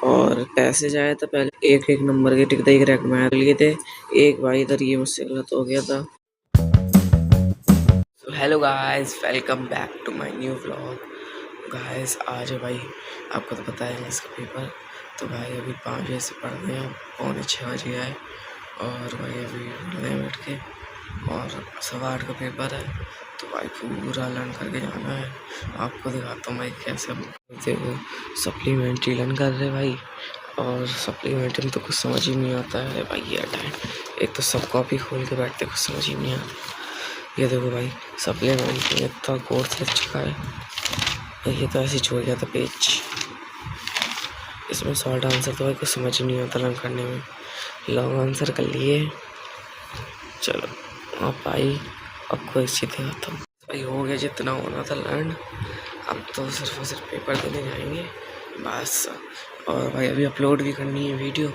और पैसे जाए तो पहले एक एक नंबर के टिक देख रैक में लिए थे। एक भाई इधर ये मुझसे गलत हो गया था। Hello guys, welcome back to my new vlog. Guys आज है भाई, आपको तो पता है इसका पेपर। तो भाई अभी 5 बजे से पढ़ रहे हैं, 5:45 बज गया है। और भाई अभी पढ़ रहे हैं बैठ के, और 8:15 का पेपर है। तो भाई पूरा लर्न करके जाना है। आपको दिखाता हूँ भाई कैसे देखो सप्लीमेंट्री लर्न कर रहे भाई। और सप्लीमेंट्री में तो कुछ समझ ही नहीं आता है भाई। ये टाइम एक तो सब कॉपी खोल के बैठते, कुछ समझ ही नहीं आता। ये देखो भाई सप्लीमेंट्री इतना कोर्स लग चुका है। ये तो ऐसे छोड़ गया था पेज। इसमें शॉर्ट आंसर तो भाई कुछ समझ ही नहीं आता लर्न करने में। लॉन्ग आंसर कर लिए। चलो अब भाई आपको एक चीज़ दिखाता हूँ भाई। हो गया जितना होना था लर्न। अब तो सिर्फ और सिर्फ पेपर देने जाएंगे बस। और भाई अभी अपलोड भी करनी है वीडियो,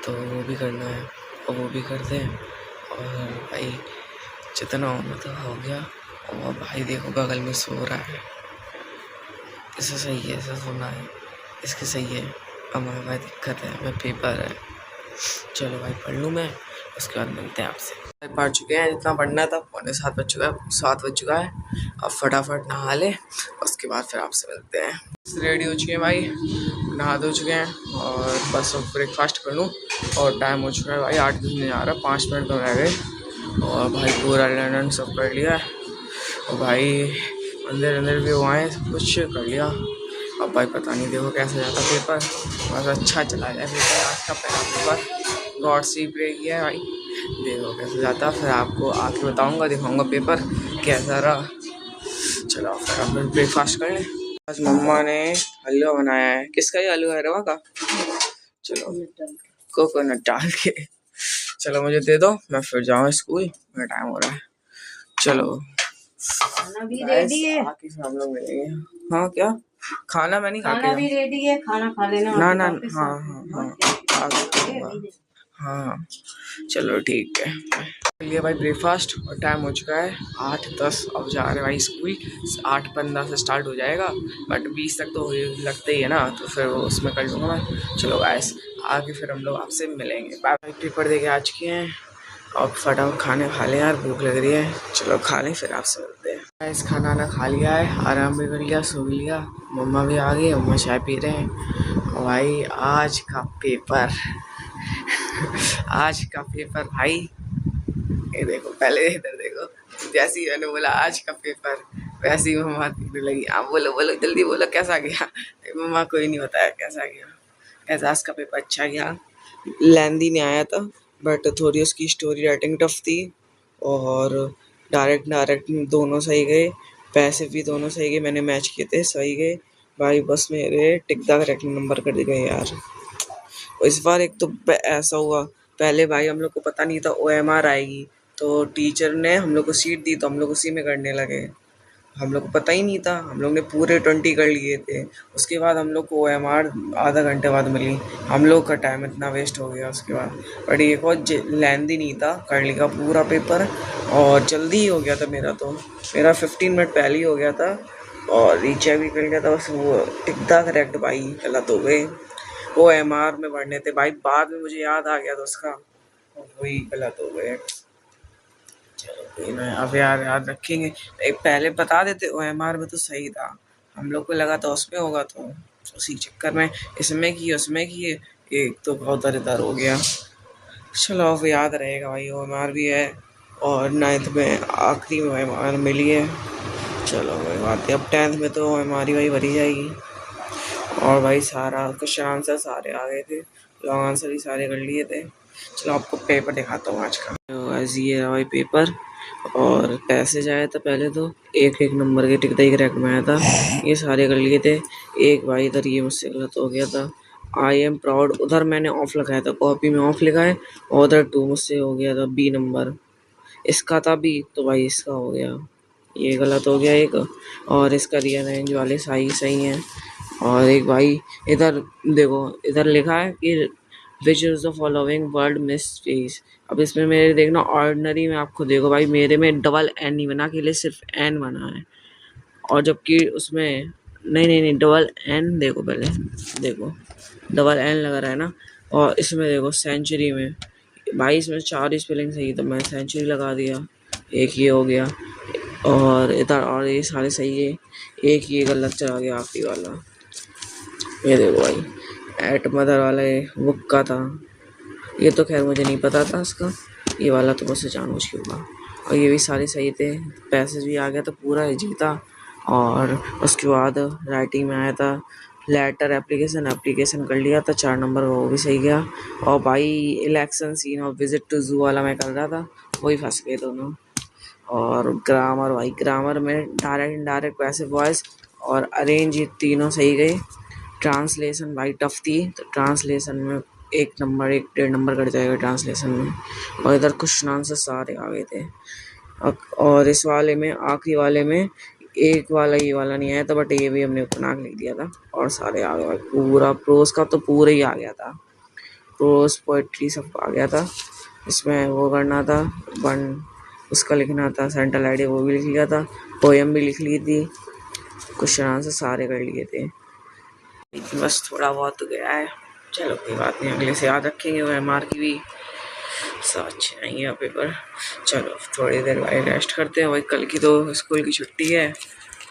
तो वो भी करना है और वो भी कर दें। और भाई जितना होना था हो गया। और भाई देखो बगल में सो रहा है। इसे सही है, ऐसा सोना है इसके सही है। अब भाई दिक्कत है, हमें पेपर है। चलो भाई पढ़ लूँ मैं, उसके बाद मिलते हैं आपसे। भाई पढ़ चुके हैं जितना पढ़ना था। 6:45 बज चुका है, 7 बज चुका है। अब फटाफट नहा ले, उसके बाद फिर आपसे मिलते हैं। रेडी हो चुके हैं भाई, नहा धो चुके हैं और बस अब ब्रेकफास्ट कर लूँ। और टाइम हो चुका है भाई, 8 बजने जा रहा है, 5 मिनट तो रह गए। और भाई पूरा लर्न सब कर लिया है। और भाई अंदर अंदर भी हुआ है, सब कुछ कर लिया। अब भाई पता नहीं देखो कैसे जाता पेपर। बस अच्छा चला जाए पेपर आज का पहला पेपर। गॉड सी प्रे किया है भाई, देखो कैसे जाता। फिर आपको आके बताऊंगा, दिखाऊंगा पेपर कैसा रहा। चलो फिर हम ब्रेकफास्ट कर लें। आज मम्मा ने हलवा बनाया है। किसका ये हलवा है? रवा का। चलो कोकोनट डाल के। चलो मुझे दे दो, मैं फिर जाऊँ स्कूल, मेरा टाइम हो रहा है। चलो खाना भी रेडी है, आके हम लोग मिलेंगे। हाँ क्या खाना? मैं नहीं खा के। खाना भी रेडी है, खाना खा लेना ना ना। हाँ हाँ हाँ हाँ चलो ठीक है। लिए भाई ब्रेकफास्ट और टाइम हो चुका है 8:10। अब जा रहे भाई स्कूल। 8:15 से स्टार्ट हो जाएगा, बट 20 तक तो लगते ही है ना, तो फिर वो उसमें कर लूँगा मैं। चलो गाइस आगे फिर हम लोग आपसे मिलेंगे। भाई पेपर दे के आ चुके हैं। अब फटाफट खाने खा लें यार, भूख लग रही है। चलो खा लें फिर आपसे मिलते हैं। गाइस खाना ना खा लिया है, आराम भी कर लिया, सो भी लिया। मम्मा भी आ गई, मम्मा चाय पी रहे हैं। भाई आज का पेपर आज का पेपर भाई, ये देखो पहले इधर देखो। जैसे ही मैंने बोला आज का पेपर, वैसे ही मम्मा देखने लगी। आप बोलो बोलो जल्दी बोलो कैसा गया। मम्मा कोई नहीं बताया कैसा गया। एजाज का पेपर अच्छा गया, लेंदी नहीं आया था, बट थोड़ी उसकी स्टोरी राइटिंग टफ थी। और डायरेक्ट डायरेक्ट दोनों सही गए, पैसे भी दोनों सही गए, मैंने मैच किए थे सही गए। भाई बस मेरे टिक दा करेक्ट नंबर कर गए यार। इस बार एक तो ऐसा हुआ, पहले भाई हम लोग को पता नहीं था OMR आएगी, तो टीचर ने हम लोग को सीट दी तो हम लोग उसी में करने लगे। हम लोग को पता ही नहीं था, हम लोग ने पूरे 20 कर लिए थे। उसके बाद हम लोग को OMR आधा घंटे बाद मिली। हम लोग का टाइम इतना वेस्ट हो गया उसके बाद। बट ये बहुत लेंदी नहीं था, कर लिया पूरा पेपर और जल्दी ही हो गया था मेरा। तो मेरा 15 मिनट पहले ही हो गया था और रीचेक भी कर लिया था। बस वो टिकता करेक्ट भाई गलत हो गए। OMR में पढ़ने थे भाई, बाद में मुझे याद आ गया था उसका, वही गलत हो गए। चलो कोई ना, अब यार याद रखेंगे। एक पहले बता देते OMR में तो सही था, हम लोग को लगा था उसमें होगा, तो उसी चक्कर में इसमें किए उसमें किए, एक तो बहुत दर हो गया। चलो अब याद रहेगा भाई, OMR भी है और 9th में आखिरी में OMR मिली है। चलो कोई बात नहीं, अब 10th में तो OMR ही भाई भरी जाएगी। और भाई सारा क्वेश्चन आंसर सारे आ गए थे, लॉन्ग आंसर भी सारे कर लिए थे। चलो आपको पेपर दिखाता हूँ आज का। तो ऐसे ये है भाई पेपर। और पैसे जाए तो पहले तो एक एक नंबर के टिक ही रैक में आया था, ये सारे कर लिए थे। एक भाई इधर ये मुझसे गलत हो गया था। आई एम प्राउड, उधर मैंने ऑफ लगाया था, कॉपी में ऑफ लिखा है। और उधर 2 मुझसे हो गया था, B नंबर इसका था B, तो भाई इसका हो गया, ये गलत हो गया एक। और इसका रियल रेंज वाले सही सही हैं। और एक भाई इधर देखो, इधर लिखा है कि which is the following word miss space. अब इसमें मेरे देखना ऑर्डिनरी में, आपको देखो भाई मेरे में डबल N नहीं बना, के लिए सिर्फ N बना है। और जबकि उसमें नहीं नहीं नहीं डबल N, देखो पहले देखो डबल एन लगा रहा है ना। और इसमें देखो सेंचुरी में भाई इसमें 4 स्पेलिंग सही, तो मैं सेंचुरी लगा दिया। एक ये हो गया और इधर और ये सारे सही है। एक ये गलत चला गया आखिरी वाला। ये देखो भाई एट मदर वाला ये बुक का था, ये तो खैर मुझे नहीं पता था उसका। ये वाला तो मुझसे जानबूझ के हुआ। और ये भी सारे सही थे, पैसेज भी आ गया तो पूरा ही जीता। और उसके बाद राइटिंग में आया था लेटर एप्लीकेशन, एप्लीकेशन कर लिया था 4 नंबर का, वो भी सही गया। और भाई इलेक्शन सीन और विजिट टू जू वाला मैं कर रहा था, वही फंस गए दोनों। और ग्रामर भाई ग्रामर में डायरेक्ट इनडायरेक्ट पैसिव वॉइस और अरेंज ये तीनों सही गए। ट्रांसलेशन भाई टफ थी, तो ट्रांसलेशन में 1 नंबर 1 1.5 नंबर कट जाएगा ट्रांसलेशन में। और इधर क्वेश्चन आंसर सारे आ गए थे। और इस वाले में आखिरी वाले में एक वाला ये वाला नहीं आया था, बट ये भी हमने बना के लिख दिया था और सारे आ गए भाई। पूरा प्रोज का तो पूरा ही आ गया था, प्रोज पोइट्री सब आ गया था। इसमें वो करना था वन, उसका लिखना था सेंट्रल आइडिया, वो भी लिख लिया था। पोएम भी लिख ली थी, क्वेश्चन आंसर सारे कर लिए थे। बस थोड़ा बहुत तो गया है, चलो कोई बात नहीं, अगले से याद रखेंगे। वो एम आर की भी सब अच्छे नहीं है पेपर। चलो थोड़ी देर भाई रेस्ट करते हैं। भाई कल की तो स्कूल की छुट्टी है,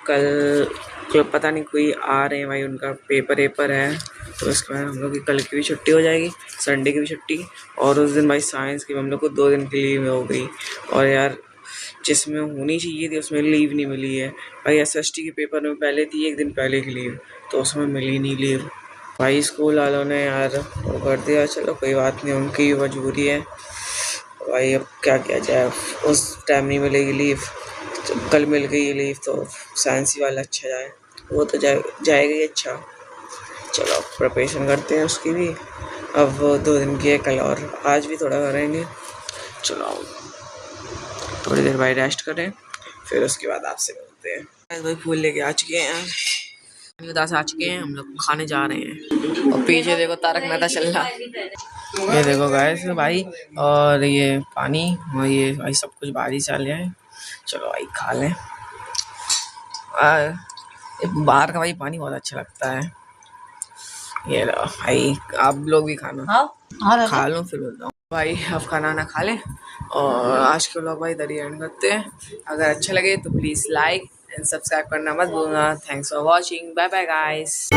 कल पता नहीं कोई आ रहे हैं भाई, उनका पेपर है, तो इसके बाद हम लोग की कल की भी छुट्टी हो जाएगी, संडे की भी छुट्टी। और उस दिन भाई साइंस की हम लोग को 2 दिन की लीव हो गई। और यार जिसमें होनी चाहिए थी उसमें लीव नहीं मिली है भाई। एसएसटी के पेपर में पहले थी 1 दिन पहले की लीव, तो उसमें मिली नहीं लीव भाई। स्कूल वालों ने यार वो कर दिया, चलो कोई बात नहीं, उनकी मजबूरी है भाई, अब क्या किया जाए। उस टाइम नहीं मिलेगी लीव, तो कल मिल गई लीव, तो साइंस ही वाला अच्छा जाए, वो तो जाएगा ही अच्छा। चलो प्रिपरेशन करते हैं उसकी भी। अब 2 दिन की है कल, और आज भी थोड़ा करेंगे। चलो थोड़ी देर भाई रेस्ट करें, फिर उसके बाद आपसे मिलते हैं। भाई फूल लेके आ चुके हैं यार, उदास आ चुके हैं, हम लोग खाने जा रहे हैं। और पीछे देखो तारक मेहता चल रहा है, ये देखो गाइस भाई। और ये पानी और ये भाई सब कुछ बाहरी से आ लिया है। चलो भाई खा लें। बाहर का भाई पानी बहुत अच्छा लगता है। ये लो भाई, आप लोग भी खाना। हाँ खा लो फिर बोलता हूँ भाई। अब खाना ना खा लें और आज के व्लॉग भाई इधर ही एंड करते हैं। अगर अच्छा लगे तो प्लीज़ लाइक एंड सब्सक्राइब करना मत भूलना। Thanks for watching, bye bye guys.